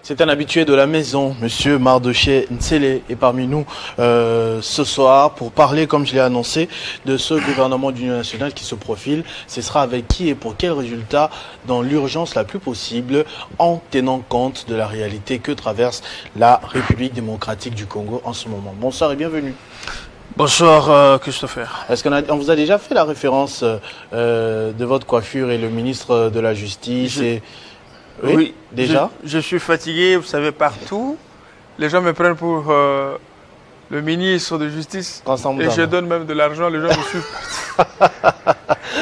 C'est un habitué de la maison, Monsieur Mardoché Ntsele est parmi nous ce soir pour parler, comme je l'ai annoncé, de ce gouvernement d'union nationale qui se profile. Ce sera avec qui et pour quels résultats dans l'urgence la plus possible, en tenant compte de la réalité que traverse la République démocratique du Congo en ce moment. Bonsoir et bienvenue. Bonsoir Christopher. Est-ce qu'on vous a déjà fait la référence de votre coiffure et le ministre de la Justice Oui, déjà. Je suis fatigué, vous savez, partout. Les gens me prennent pour le ministre de Justice. Et je donne même de l'argent, les gens me suivent.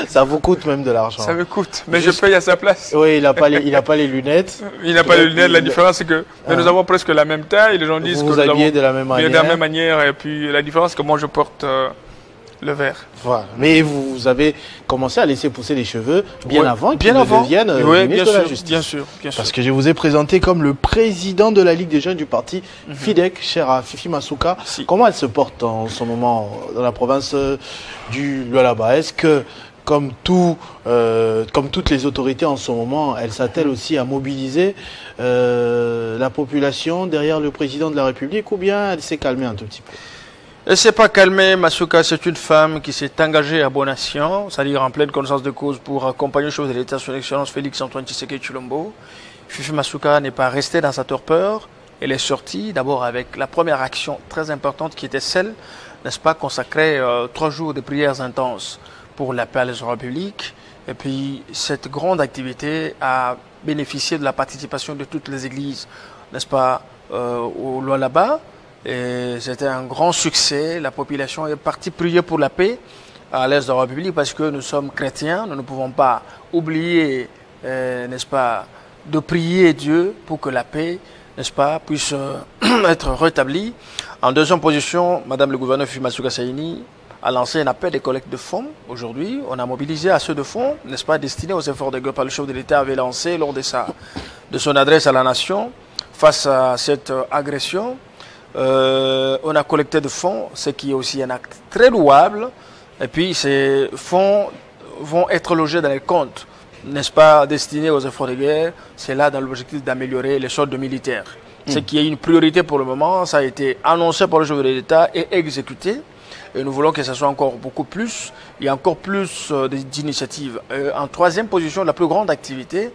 Ça vous coûte même de l'argent. Ça me coûte, mais je paye à sa place. Oui, il n'a pas les lunettes. Il n'a pas les lunettes. La différence, c'est que nous avons presque la même taille. Les gens disent que nous habillez de la même manière. De la même manière. Et puis la différence, c'est que moi, je porte le vert. Voilà. Mais vous avez commencé à laisser pousser les cheveux bien avant qu'ils deviennent ministre de la Justice. Bien sûr. Parce que je vous ai présenté comme le président de la Ligue des jeunes du parti FIDEC, cher à Fifi Masuka. Si. Comment elle se porte en ce moment dans la province du Lualaba? Est-ce que, comme toutes les autorités en ce moment, elle s'attelle aussi à mobiliser la population derrière le président de la République, ou bien elle s'est calmée un tout petit peu? Elle ne s'est pas calmée. Masuka, c'est une femme qui s'est engagée à bon escient, c'est-à-dire en pleine connaissance de cause, pour accompagner le chef de l'État, son Excellence Félix-Antoine Tshisekedi Tshilombo. Fifi Masuka n'est pas restée dans sa torpeur. Elle est sortie d'abord avec la première action très importante qui était celle, n'est-ce pas, consacrer 3 jours de prières intenses pour la paix à l'ordre public. Et puis cette grande activité a bénéficié de la participation de toutes les églises, n'est-ce pas, au Lualaba. Et c'était un grand succès. La population est partie prier pour la paix à l'est de la République parce que nous sommes chrétiens. Nous ne pouvons pas oublier, n'est-ce pas, de prier Dieu pour que la paix, n'est-ce pas, puisse être rétablie. En deuxième position, Madame le gouverneur Fifi Masuka Saini a lancé un appel des collectes de fonds. Aujourd'hui, on a mobilisé à ceux de fonds, n'est-ce pas, destinés aux efforts de guerre par le chef de l'État avait lancé lors de son adresse à la nation face à cette agression. On a collecté de fonds, ce qui est aussi un acte très louable. Et puis ces fonds vont être logés dans les comptes, n'est-ce pas, destinés aux efforts de guerre. C'est là dans l'objectif d'améliorer les soldes militaires. Ce qui est une priorité pour le moment, ça a été annoncé par le chef de l'État et exécuté. Et nous voulons que ce soit encore beaucoup plus. Il y a encore plus d'initiatives. En troisième position, la plus grande activité,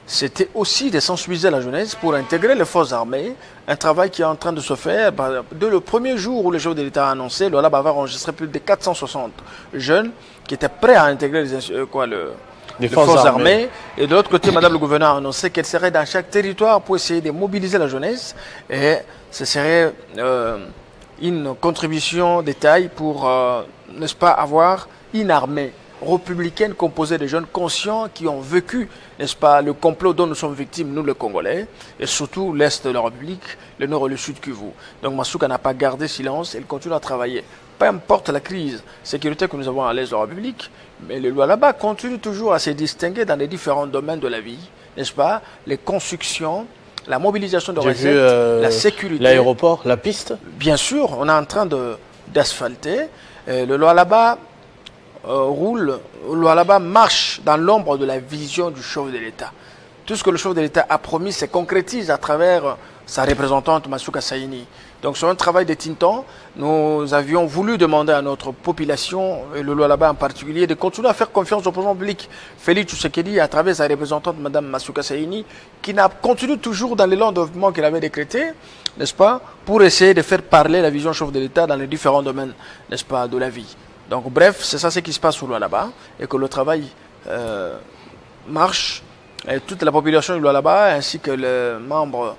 c'était aussi de sensibiliser la jeunesse pour intégrer les forces armées, un travail qui est en train de se faire. Dès le premier jour où le chef de l'État a annoncé, le Lualaba va enregistrer plus de 460 jeunes qui étaient prêts à intégrer les forces armées. Et de l'autre côté, Madame le gouverneur a annoncé qu'elle serait dans chaque territoire pour essayer de mobiliser la jeunesse. Et ce serait une contribution de taille pour, n'est-ce pas, avoir une armée républicaine composée de jeunes conscients qui ont vécu, n'est-ce pas, le complot dont nous sommes victimes, nous les Congolais, et surtout l'Est de la République, le Nord et le Sud Kivu. Donc Masuka n'a pas gardé silence, elle continue à travailler. Peu importe la crise sécuritaire que nous avons à l'Est de la République, mais le Lualaba continue toujours à se distinguer dans les différents domaines de la vie, n'est-ce pas, les constructions, la mobilisation de recettes, la sécurité. L'aéroport, la piste. Bien sûr, on est en train d'asphalter. Le Lualaba roule, le Lualaba marche dans l'ombre de la vision du chef de l'État. Tout ce que le chef de l'État a promis se concrétise à travers sa représentante Masuka Saini. Donc sur un travail de Tinton, nous avions voulu demander à notre population, et le Lualaba en particulier, de continuer à faire confiance au président public Félix Tshisekedi à travers sa représentante Madame Masuka Saini, qui n'a continué toujours dans l'élan de développement qu'elle avait décrété, n'est-ce pas, pour essayer de faire parler la vision du chef de l'État dans les différents domaines, n'est-ce pas, de la vie. Donc bref, c'est ça ce qui se passe au Lualaba et que le travail marche. Et toute la population du Lualaba ainsi que les membres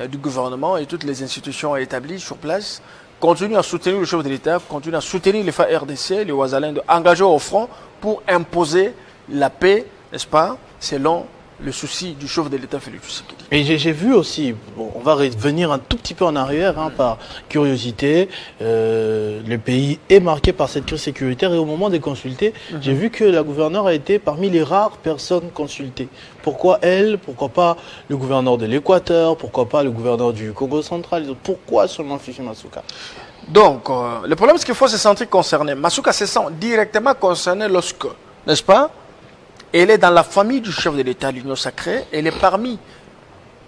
du gouvernement et toutes les institutions établies sur place continuent à soutenir le chef de l'État, continuent à soutenir les FARDC, les Ouazalins, engagés au front pour imposer la paix, n'est-ce pas, selon le souci du chef de l'État Félix Tshisekedi. Et j'ai vu aussi, bon, on va revenir un tout petit peu en arrière, par curiosité, le pays est marqué par cette crise sécuritaire et au moment de consulter, j'ai vu que la gouverneure a été parmi les rares personnes consultées. Pourquoi elle? Pourquoi pas le gouverneur de l'Équateur? Pourquoi pas le gouverneur du Congo central? Pourquoi seulement Fifi Masuka? Donc, le problème c'est qu'il faut se sentir concerné. Masuka se sent directement concerné lorsque, n'est-ce pas, elle est dans la famille du chef de l'État, l'Union sacrée, elle est parmi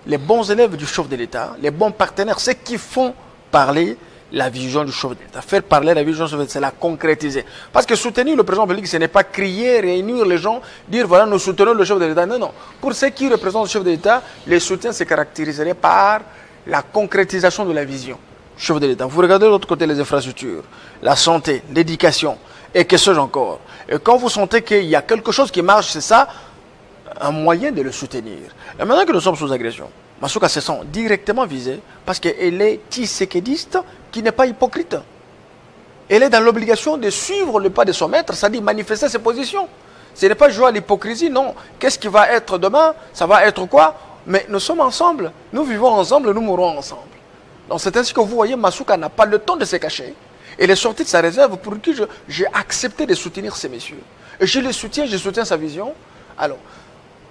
les bons élèves du chef de l'État, les bons partenaires, ceux qui font parler la vision du chef de l'État. Faire parler la vision du chef de l'État, c'est la concrétiser. Parce que soutenir le président de la République, ce n'est pas crier, réunir les gens, dire voilà, nous soutenons le chef de l'État. Non, non. Pour ceux qui représentent le chef de l'État, les soutiens se caractériseraient par la concrétisation de la vision du chef de l'État. Vous regardez de l'autre côté les infrastructures, la santé, l'éducation, et que sais-je encore. Et quand vous sentez qu'il y a quelque chose qui marche, c'est ça, un moyen de le soutenir. Et maintenant que nous sommes sous agression, Masuka se sent directement visée parce qu'elle est tshisekidiste qui n'est pas hypocrite. Elle est dans l'obligation de suivre le pas de son maître, c'est-à-dire manifester ses positions. Ce n'est pas jouer à l'hypocrisie, non. Qu'est-ce qui va être demain? Ça va être quoi? Mais nous sommes ensemble, nous vivons ensemble, nous mourrons ensemble. Donc c'est ainsi que vous voyez, Masuka n'a pas le temps de se cacher. Elle est sortie de sa réserve pour qui j'ai accepté de soutenir ces messieurs. Et je les soutiens, je soutiens sa vision. Alors,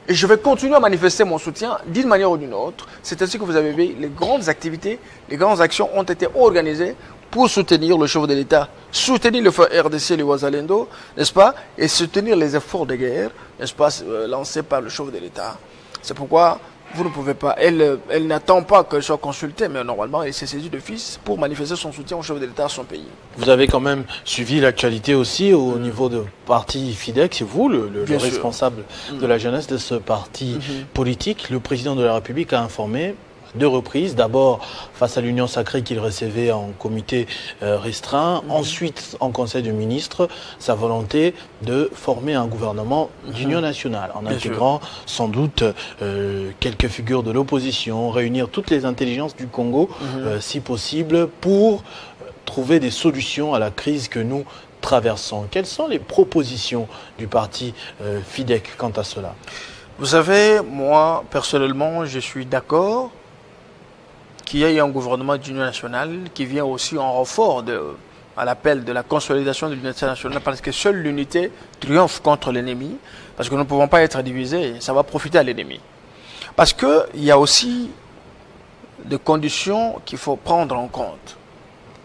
et je vais continuer à manifester mon soutien d'une manière ou d'une autre. C'est ainsi que vous avez vu, les grandes activités, les grandes actions ont été organisées pour soutenir le chef de l'État, soutenir le RDC et le Ouazalendo, n'est-ce pas, et soutenir les efforts de guerre, n'est-ce pas, lancés par le chef de l'État. C'est pourquoi vous ne pouvez pas, elle n'attend pas qu'elle soit consultée, mais normalement, elle s'est saisie d'office pour manifester son soutien au chef de l'État à son pays. Vous avez quand même suivi l'actualité aussi au niveau du parti FIDEC, c'est vous le responsable de la jeunesse de ce parti politique. Le président de la République a informé deux reprises, d'abord face à l'Union sacrée qu'il recevait en comité restreint, ensuite en Conseil de ministres, sa volonté de former un gouvernement d'union nationale, en intégrant sans doute quelques figures de l'opposition, réunir toutes les intelligences du Congo, si possible, pour trouver des solutions à la crise que nous traversons. Quelles sont les propositions du parti FIDEC quant à cela? Vous savez, moi, personnellement, je suis d'accord qu'il y ait un gouvernement d'union nationale qui vient aussi en renfort à l'appel de la consolidation de l'unité nationale, parce que seule l'unité triomphe contre l'ennemi, parce que nous ne pouvons pas être divisés, ça va profiter à l'ennemi. Parce qu'il y a aussi des conditions qu'il faut prendre en compte.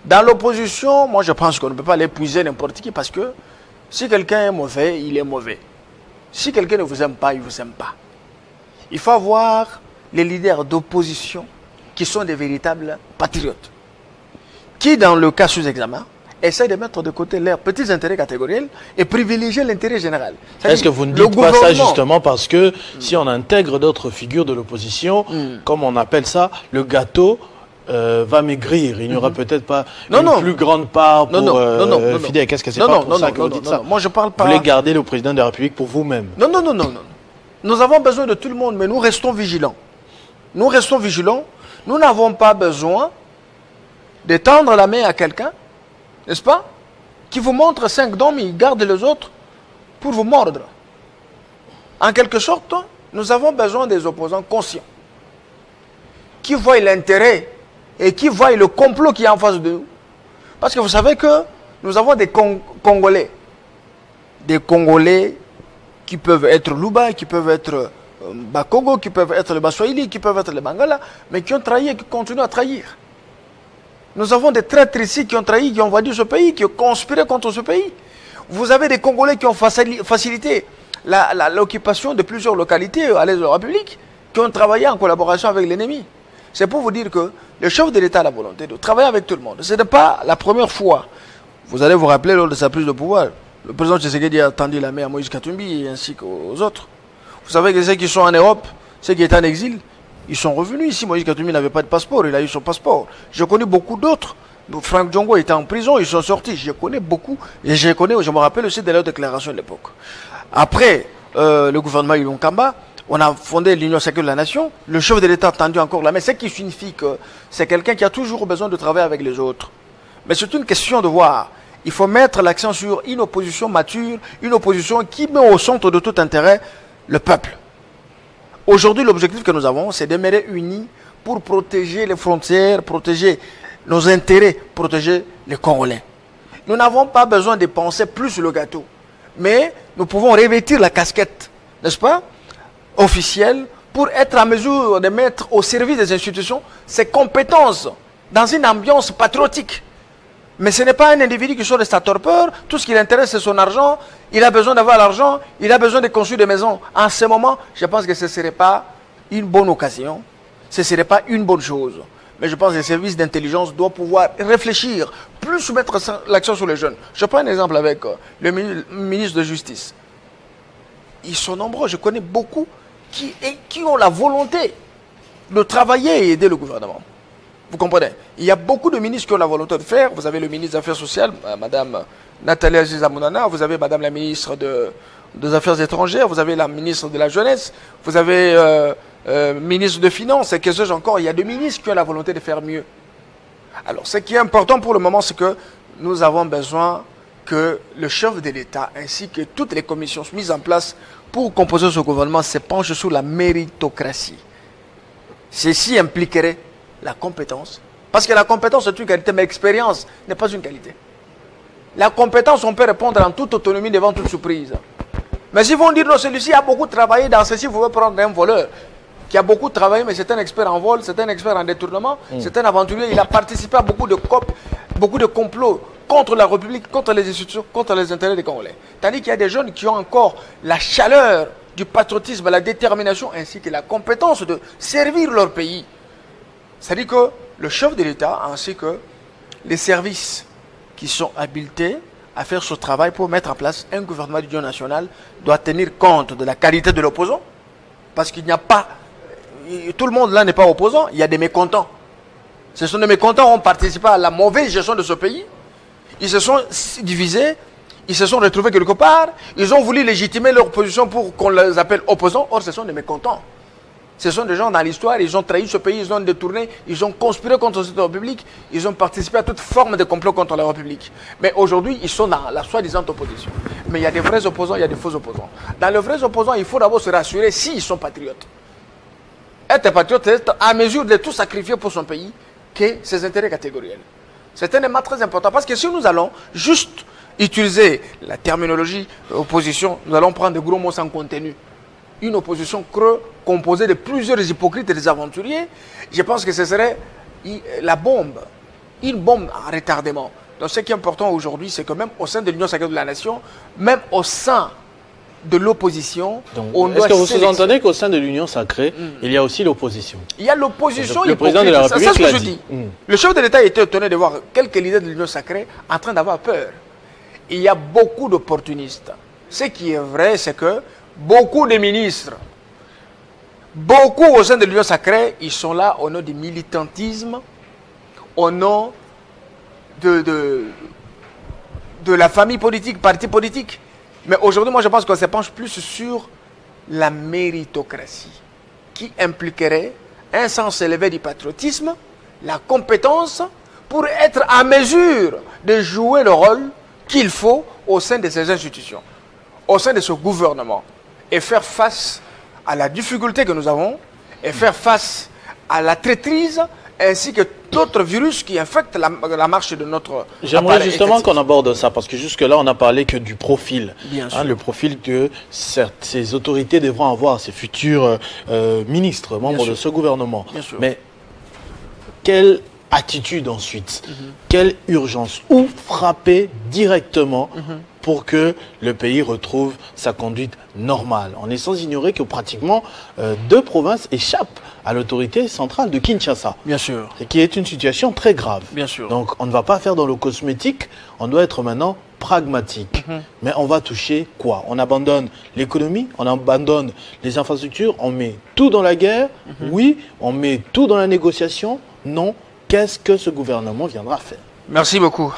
Dans l'opposition, moi je pense qu'on ne peut pas l'épuiser n'importe qui, parce que si quelqu'un est mauvais, il est mauvais. Si quelqu'un ne vous aime pas, il ne vous aime pas. Il faut avoir les leaders d'opposition qui sont des véritables patriotes, qui, dans le cas sous examen, essaient de mettre de côté leurs petits intérêts catégoriels et privilégier l'intérêt général. Est-ce que vous ne dites pas ça justement parce que si on intègre d'autres figures de l'opposition, comme on appelle ça, le gâteau va maigrir, il n'y aura peut-être pas une plus grande part pour FIDEC? Est-ce que c'est pas pour ça que vous dites ça? Moi je parle pas. Vous voulez garder le président de la République pour vous-même? Non. Nous avons besoin de tout le monde, mais nous restons vigilants. Nous restons vigilants. Nous n'avons pas besoin de tendre la main à quelqu'un, n'est-ce pas, qui vous montre 5 dents, mais il garde les autres pour vous mordre. En quelque sorte, nous avons besoin des opposants conscients, qui voient l'intérêt et qui voient le complot qui est en face de nous. Parce que vous savez que nous avons des Congolais qui peuvent être Luba, qui peuvent être Bakongo, qui peuvent être les Baswahili, qui peuvent être les Bangala, mais qui ont trahi et qui continuent à trahir. Nous avons des traîtres ici qui ont trahi, qui ont vendu ce pays, qui ont conspiré contre ce pays. Vous avez des Congolais qui ont facilité l'occupation de plusieurs localités à l'est de la République, qui ont travaillé en collaboration avec l'ennemi. C'est pour vous dire que le chef de l'État a la volonté de travailler avec tout le monde. Ce n'est pas la première fois. Vous allez vous rappeler lors de sa prise de pouvoir, le président Tshisekedi a tendu la main à Moïse Katumbi ainsi qu'aux autres. Vous savez que ceux qui sont en Europe, ceux qui étaient en exil, ils sont revenus ici. Moïse Katumbi n'avait pas de passeport, il a eu son passeport. Je connais beaucoup d'autres. Franck Djongo était en prison, ils sont sortis. Je connais beaucoup. Et je me rappelle aussi de leur déclaration de l'époque. Après le gouvernement Ilon Kamba, on a fondé l'Union sacrée de la nation. Le chef de l'État a tendu encore la main. Ce qui signifie que c'est quelqu'un qui a toujours besoin de travailler avec les autres. Mais c'est une question de voir. Il faut mettre l'accent sur une opposition mature, une opposition qui met au centre de tout intérêt le peuple. Aujourd'hui, l'objectif que nous avons, c'est de demeurer unis pour protéger les frontières, protéger nos intérêts, protéger les Congolais. Nous n'avons pas besoin de penser plus le gâteau, mais nous pouvons revêtir la casquette, n'est-ce pas, officielle, pour être en mesure de mettre au service des institutions ses compétences dans une ambiance patriotique. Mais ce n'est pas un individu qui sort de sa torpeur, tout ce qui l'intéresse c'est son argent, il a besoin d'avoir l'argent, il a besoin de construire des maisons. En ce moment, je pense que ce ne serait pas une bonne occasion ce ne serait pas une bonne chose. Mais je pense que les services d'intelligence doivent pouvoir réfléchir, plus mettre l'accent sur les jeunes. Je prends un exemple avec le ministre de Justice. Ils sont nombreux, je connais beaucoup qui ont la volonté de travailler et aider le gouvernement. Vous comprenez? Il y a beaucoup de ministres qui ont la volonté de faire. Vous avez le ministre des Affaires sociales, Madame Nathalie Aziza Mounana, vous avez Madame la ministre des Affaires étrangères, vous avez la ministre de la Jeunesse, vous avez ministre de Finances, et que sais-je encore. Il y a des ministres qui ont la volonté de faire mieux. Alors, ce qui est important pour le moment, c'est que nous avons besoin que le chef de l'État ainsi que toutes les commissions mises en place pour composer ce gouvernement se penchent sur la méritocratie. Ceci impliquerait la compétence. Parce que la compétence est une qualité, mais l'expérience n'est pas une qualité. La compétence, on peut répondre en toute autonomie devant toute surprise. Mais s'ils vont dire, non, celui-ci a beaucoup travaillé dans ceci, vous pouvez prendre un voleur qui a beaucoup travaillé, mais c'est un expert en vol, c'est un expert en détournement, c'est un aventurier, il a participé à beaucoup de complots contre la République, contre les institutions, contre les intérêts des Congolais. Tandis qu'il y a des jeunes qui ont encore la chaleur du patriotisme, la détermination, ainsi que la compétence de servir leur pays. C'est-à-dire que le chef de l'État, ainsi que les services qui sont habilités à faire ce travail pour mettre en place un gouvernement d'union nationale, doit tenir compte de la qualité de l'opposant. Parce qu'il n'y a pas... Tout le monde là n'est pas opposant, il y a des mécontents. Ce sont des mécontents qui ont participé à la mauvaise gestion de ce pays. Ils se sont divisés, ils se sont retrouvés quelque part, ils ont voulu légitimer leur position pour qu'on les appelle opposants. Or, ce sont des mécontents. Ce sont des gens dans l'histoire, ils ont trahi ce pays, ils ont détourné, ils ont conspiré contre cette République, ils ont participé à toute forme de complot contre la République. Mais aujourd'hui, ils sont dans la soi-disant opposition. Mais il y a des vrais opposants, il y a des faux opposants. Dans les vrais opposants, il faut d'abord se rassurer s'ils sont patriotes. Être patriote, c'est être à mesure de tout sacrifier pour son pays que ses intérêts catégoriels. C'est un élément très important parce que si nous allons juste utiliser la terminologie opposition, nous allons prendre des gros mots sans contenu. Une opposition creux composée de plusieurs hypocrites et des aventuriers, je pense que ce serait la bombe, une bombe en retardement. Donc ce qui est important aujourd'hui, c'est que même au sein de l'Union sacrée de la nation, même au sein de l'opposition, on doit... Est-ce que vous sous-entendez qu'au sein de l'Union sacrée, il y a aussi l'opposition? Il y a l'opposition hypocrite. Le président de la République c'est ce que je dis. Le chef de l'État était étonné de voir quelques leaders de l'Union sacrée en train d'avoir peur. Il y a beaucoup d'opportunistes. Ce qui est vrai, c'est que beaucoup de ministres, beaucoup au sein de l'Union sacrée, ils sont là au nom du militantisme, au nom de la famille politique, parti politique. Mais aujourd'hui, moi, je pense qu'on se penche plus sur la méritocratie, qui impliquerait un sens élevé du patriotisme, la compétence, pour être à mesure de jouer le rôle qu'il faut au sein de ces institutions, au sein de ce gouvernement, et faire face à la difficulté que nous avons, et faire face à la traîtrise, ainsi que d'autres virus qui infectent la marche de notre... J'aimerais justement qu'on aborde ça, parce que jusque-là, on n'a parlé que du profil. Bien sûr. Le profil que ces autorités devront avoir, ces futurs ministres, membres de ce gouvernement. Bien sûr. Mais quelle attitude ensuite? Quelle urgence? Où frapper directement pour que le pays retrouve sa conduite normale? On est sans ignorer que pratiquement 2 provinces échappent à l'autorité centrale de Kinshasa. Bien sûr. Ce qui est une situation très grave. Bien sûr. Donc on ne va pas faire dans le cosmétique, on doit être maintenant pragmatique. Mais on va toucher quoi? On abandonne l'économie, on abandonne les infrastructures, on met tout dans la guerre, oui, on met tout dans la négociation, non. Qu'est-ce que ce gouvernement viendra faire? Merci beaucoup.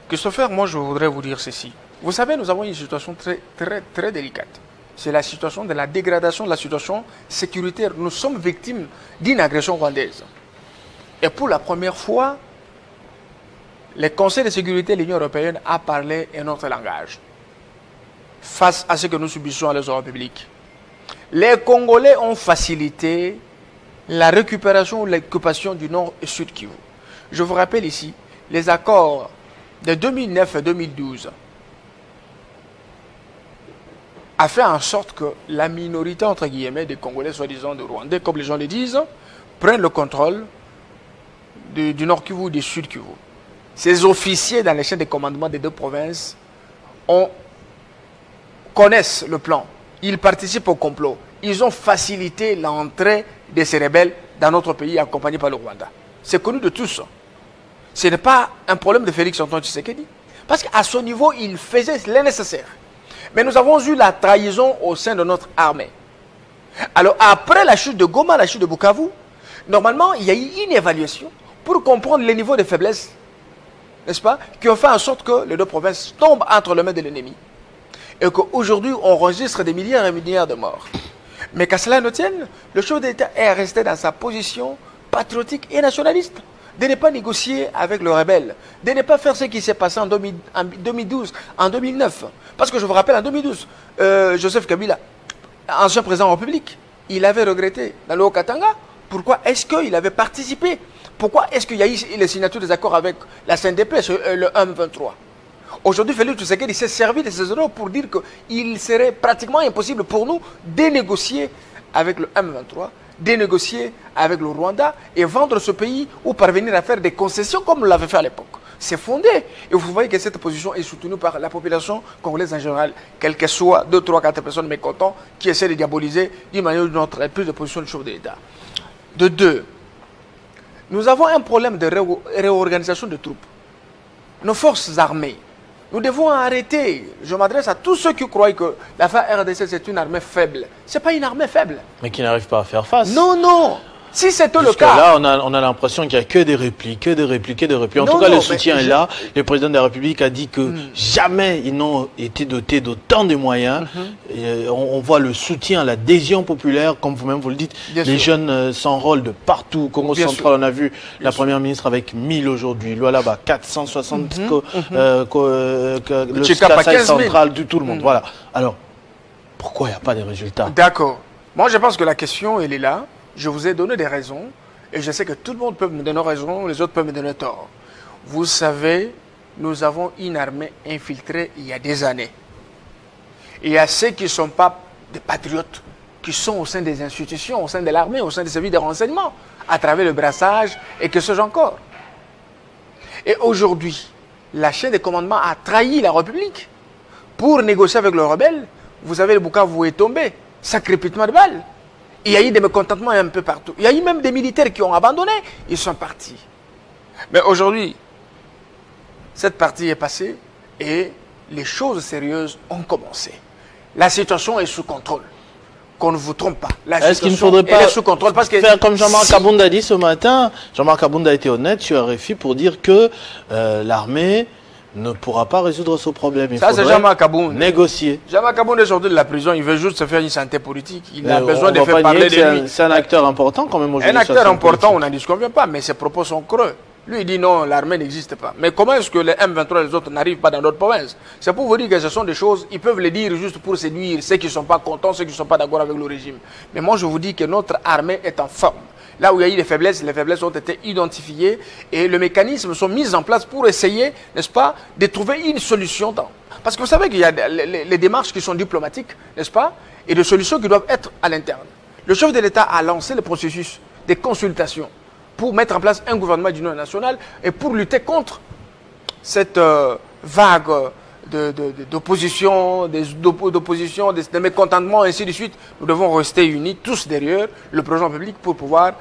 Christopher, moi je voudrais vous dire ceci. Vous savez, nous avons une situation très délicate. C'est la situation de la dégradation de la situation sécuritaire. Nous sommes victimes d'une agression rwandaise. Et pour la première fois, le Conseil de sécurité de l'Union européenne a parlé un autre langage face à ce que nous subissons à l'ordre public. Les Congolais ont facilité la récupération ou l'occupation du Nord et Sud Kivu. Je vous rappelle ici les accords de 2009 et 2012 a fait en sorte que la minorité, entre guillemets, des Congolais, soi-disant de Rwandais, comme les gens le disent, prennent le contrôle du Nord Kivu et du Sud Kivu. Ces officiers dans les chaînes de commandement des 2 provinces connaissent le plan. Ils participent au complot. Ils ont facilité l'entrée de ces rebelles dans notre pays accompagné par le Rwanda. C'est connu de tous. Ce n'est pas un problème de Félix Antoine Tshisekedi. Parce qu'à ce niveau, il faisait le nécessaire. Mais nous avons eu la trahison au sein de notre armée. Alors, après la chute de Goma, la chute de Bukavu, normalement, il y a eu une évaluation pour comprendre les niveaux de faiblesse, n'est-ce pas, qui ont fait en sorte que les deux provinces tombent entre les mains de l'ennemi. Et qu'aujourd'hui, on enregistre des milliards et milliards de morts. Mais qu'à cela ne tienne, le chef d'État est resté dans sa position patriotique et nationaliste, de ne pas négocier avec le rebelle, de ne pas faire ce qui s'est passé en 2012, en 2009. Parce que je vous rappelle, en 2012, Joseph Kabila, ancien président de la République, il avait regretté dans le Haut-Katanga. Pourquoi est-ce qu'il avait participé? Pourquoi est-ce qu'il y a eu les signatures des accords avec la CNDP sur le M23? Aujourd'hui, Félix Tshisekedi s'est servi de ces euros pour dire qu'il serait pratiquement impossible pour nous de négocier avec le M23, de négocier avec le Rwanda et vendre ce pays ou parvenir à faire des concessions comme on l'avait fait à l'époque. C'est fondé. Et vous voyez que cette position est soutenue par la population congolaise en général, quel que soit 2, 3, 4 personnes mécontentes qui essaient de diaboliser d'une manière ou d'une autre la prise de position du chef de l'État. De deux, nous avons un problème de réorganisation de troupes. Nos forces armées, nous devons arrêter. Je m'adresse à tous ceux qui croient que la RDC c'est une armée faible. Ce n'est pas une armée faible. Mais qui n'arrive pas à faire face. Non, non. Si c'était le cas... Là, on a l'impression qu'il n'y a que des répliques, que des répliques, que des répliques. En tout cas, le soutien est là. Le président de la République a dit que jamais ils n'ont été dotés d'autant de moyens. Et on voit le soutien, l'adhésion populaire, comme vous-même vous le dites. Les jeunes s'enrôlent de partout. Congo central, on a vu la première ministre avec 1000 aujourd'hui. Lualaba, 460. Le Kassai central, tout le monde. Voilà. Alors, pourquoi il n'y a pas de résultats? D'accord. Moi, je pense que la question, elle est là. Je vous ai donné des raisons et je sais que tout le monde peut me donner raison, les autres peuvent me donner tort. Vous savez, nous avons une armée infiltrée il y a des années. Il y a ceux qui ne sont pas des patriotes, qui sont au sein des institutions, au sein de l'armée, au sein des services de renseignement, à travers le brassage et que sais-je encore. Et aujourd'hui, la chaîne de commandement a trahi la République pour négocier avec le rebelle. Vous avez le Bukavu est tombé, sacrifiement de balles. Il y a eu des mécontentements un peu partout. Il y a eu même des militaires qui ont abandonné, ils sont partis. Mais aujourd'hui, cette partie est passée et les choses sérieuses ont commencé. La situation est sous contrôle. Qu'on ne vous trompe pas. Est-ce qu'il ne faudrait pas sous contrôle parce que faire comme Jean-Marc Abounda a dit ce matin? Jean-Marc Abounda a été honnête sur RFI pour dire que l'armée ne pourra pas résoudre ce problème. Ça, c'est Jean-Marc Abounda. Négocier. Jean-Marc Abounda est sorti de la prison, il veut juste se faire une santé politique. Il a besoin de faire parler de lui. C'est un acteur important quand même aujourd'hui. Un acteur important, on n'en disconvient pas, mais ses propos sont creux. Lui, il dit non, l'armée n'existe pas. Mais comment est-ce que les M23 et les autres n'arrivent pas dans d'autres provinces? C'est pour vous dire que ce sont des choses, ils peuvent les dire juste pour séduire ceux qui ne sont pas contents, ceux qui ne sont pas d'accord avec le régime. Mais moi, je vous dis que notre armée est en forme. Là où il y a eu les faiblesses ont été identifiées et les mécanismes sont mis en place pour essayer, n'est-ce pas, de trouver une solution. Parce que vous savez qu'il y a les démarches qui sont diplomatiques, n'est-ce pas, et des solutions qui doivent être à l'interne. Le chef de l'État a lancé le processus des consultations pour mettre en place un gouvernement d'union nationale et pour lutter contre cette vague d'opposition, des mécontentements, ainsi de suite. Nous devons rester unis, tous derrière le président public pour pouvoir,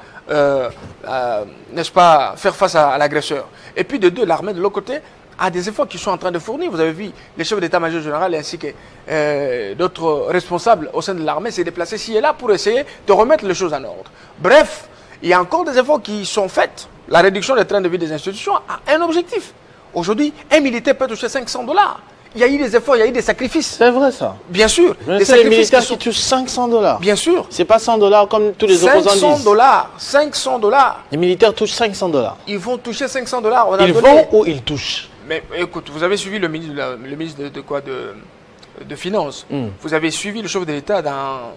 n'est-ce pas, faire face à l'agresseur. Et puis de deux, l'armée de l'autre côté a des efforts qu'ils sont en train de fournir. Vous avez vu, les chefs d'état-major général ainsi que d'autres responsables au sein de l'armée s'est déplacés ici et là pour essayer de remettre les choses en ordre. Bref, il y a encore des efforts qui sont faits. La réduction des trains de vie des institutions a un objectif. Aujourd'hui, un militaire peut toucher 500 $. Il y a eu des efforts, il y a eu des sacrifices. C'est vrai ça. Bien sûr. Les militaires qui touchent 500 $. Bien sûr. C'est pas 100 $ comme tous les opposants disent. 500 $. Les militaires touchent 500 $. Ils vont toucher 500 $. Ils vont ou ils touchent? Mais écoute, vous avez suivi le ministre de Finances. Vous avez suivi le chef de l'État dans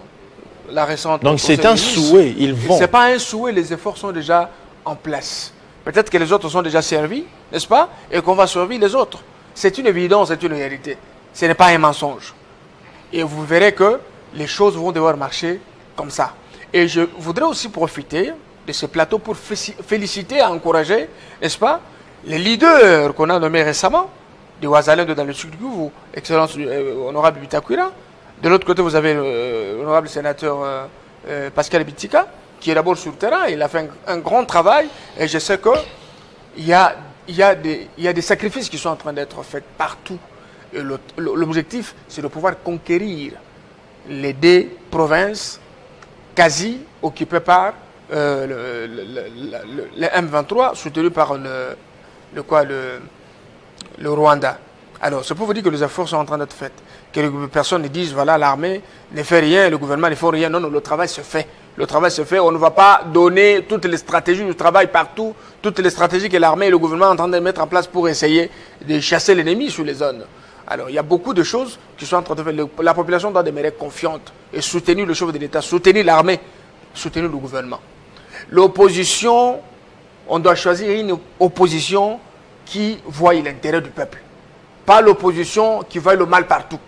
la récente... Donc c'est un souhait, ils vont. Ce n'est pas un souhait, les efforts sont déjà en place. Peut-être que les autres sont déjà servis, n'est-ce pas? Et qu'on va servir les autres. C'est une évidence, c'est une réalité. Ce n'est pas un mensonge. Et vous verrez que les choses vont devoir marcher comme ça. Et je voudrais aussi profiter de ce plateau pour féliciter et encourager, n'est-ce pas, les leaders qu'on a nommés récemment, de Ouazalendo dans le sud du Kivu, Excellence honorable Bitakwira. De l'autre côté, vous avez l'honorable sénateur Pascal Bitika, qui est d'abord sur le terrain. Il a fait un grand travail et je sais qu'il y a des sacrifices qui sont en train d'être faits partout. L'objectif, c'est de pouvoir conquérir les 2 provinces quasi occupées par le M23, soutenu par le Rwanda. Alors, c'est pour vous dire que les efforts sont en train d'être faits. Que les personnes disent, voilà, l'armée ne fait rien, le gouvernement ne fait rien. Non, non, le travail se fait. Le travail se fait. On ne va pas donner toutes les stratégies du travail partout, toutes les stratégies que l'armée et le gouvernement sont en train de mettre en place pour essayer de chasser l'ennemi sur les zones. Alors, il y a beaucoup de choses qui sont en train de faire. La population doit demeurer confiante et soutenir le chef de l'État, soutenir l'armée, soutenir le gouvernement. L'opposition, on doit choisir une opposition qui voit l'intérêt du peuple. Pas l'opposition qui voit le mal partout.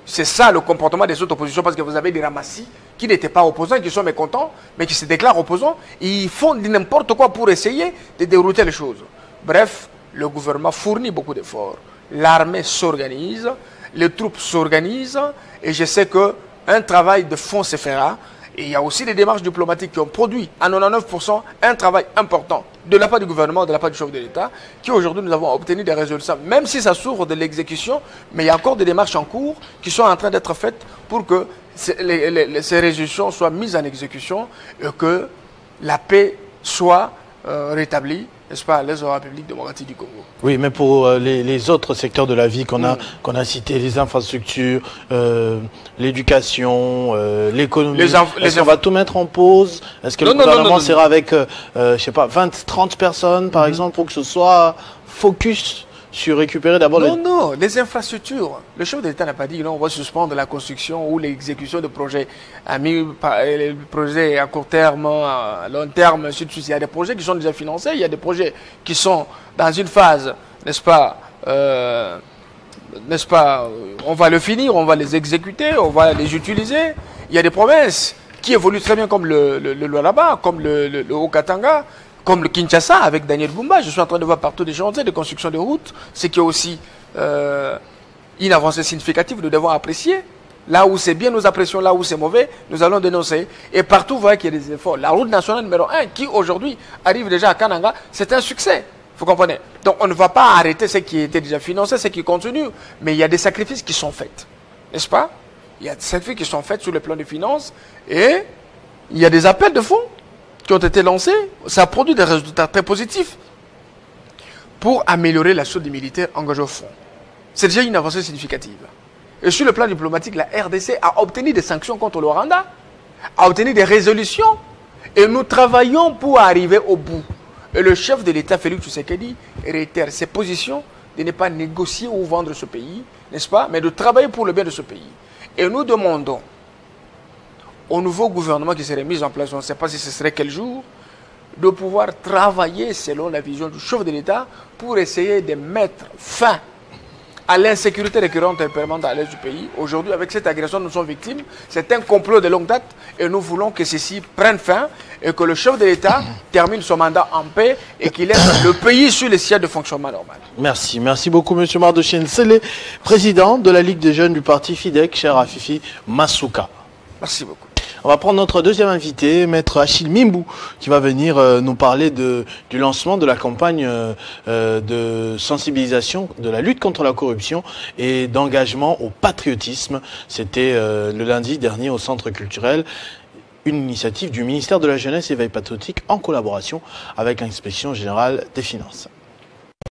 C'est ça le comportement des autres oppositions, parce que vous avez des ramassis qui n'étaient pas opposants, qui sont mécontents, mais qui se déclarent opposants. Ils font n'importe quoi pour essayer de dérouter les choses. Bref, le gouvernement fournit beaucoup d'efforts. L'armée s'organise, les troupes s'organisent, et je sais qu'un travail de fond se fera. Et il y a aussi des démarches diplomatiques qui ont produit à 99% un travail important de la part du gouvernement, de la part du chef de l'État, qui aujourd'hui nous avons obtenu des résultats, même si ça s'ouvre de l'exécution, mais il y a encore des démarches en cours qui sont en train d'être faites pour que ces résolutions soient mises en exécution et que la paix soit rétablie, n'est-ce pas, à l'est de la République démocratique du Congo. Oui, mais pour les autres secteurs de la vie qu'on a cités, les infrastructures, l'éducation, l'économie, est-ce qu'on va tout mettre en pause? Est-ce que le gouvernement sera avec, je sais pas, 20, 30 personnes, par exemple, pour que ce soit focus sur récupérer d'abord... Non, les infrastructures. Le chef de l'État n'a pas dit non, on va suspendre la construction ou l'exécution de projets. Les projets à court terme, à long terme, ainsi de suite. Il y a des projets qui sont déjà financés, il y a des projets qui sont dans une phase, n'est-ce pas, on va le finir, on va les exécuter, on va les utiliser. Il y a des provinces qui évoluent très bien comme le Lualaba, comme le Haut-Katanga, comme le Kinshasa avec Daniel Bumba. Je suis en train de voir partout des chantiers de construction de routes, ce qui est aussi une avancée significative, nous devons apprécier. Là où c'est bien, nous apprécions. Là où c'est mauvais, nous allons dénoncer. Et partout, vous voyez qu'il y a des efforts. La route nationale numéro 1, qui aujourd'hui arrive déjà à Kananga, c'est un succès. Vous comprenez? Donc on ne va pas arrêter ce qui était déjà financé, ce qui continue. Mais il y a des sacrifices qui sont faits. N'est-ce pas? Il y a des sacrifices qui sont faits sur le plan des finances. Et il y a des appels de fonds qui ont été lancés. Ça a produit des résultats très positifs pour améliorer la chose des militaires engagés au front. C'est déjà une avancée significative. Et sur le plan diplomatique, la RDC a obtenu des sanctions contre le Rwanda, a obtenu des résolutions, et nous travaillons pour arriver au bout. Et le chef de l'État, Félix Tshisekedi, réitère ses positions de ne pas négocier ou vendre ce pays, n'est-ce pas, mais de travailler pour le bien de ce pays. Et nous demandons au nouveau gouvernement qui serait mis en place, on ne sait pas si ce serait quel jour, de pouvoir travailler selon la vision du chef de l'État pour essayer de mettre fin à l'insécurité récurrente et permanente à l'est du pays. Aujourd'hui, avec cette agression, nous sommes victimes. C'est un complot de longue date et nous voulons que ceci prenne fin et que le chef de l'État termine son mandat en paix et qu'il laisse le pays sur les sièges de fonctionnement normal. Merci. Merci beaucoup, M. Mardochine Sele, président de la Ligue des jeunes du parti FIDEC, cher Fifi Masuka. Merci beaucoup. On va prendre notre deuxième invité, Maître Achille Mimbou, qui va venir nous parler du lancement de la campagne de sensibilisation de la lutte contre la corruption et d'engagement au patriotisme. C'était le lundi dernier au Centre culturel, une initiative du ministère de la Jeunesse et Veille patriotique en collaboration avec l'Inspection générale des finances.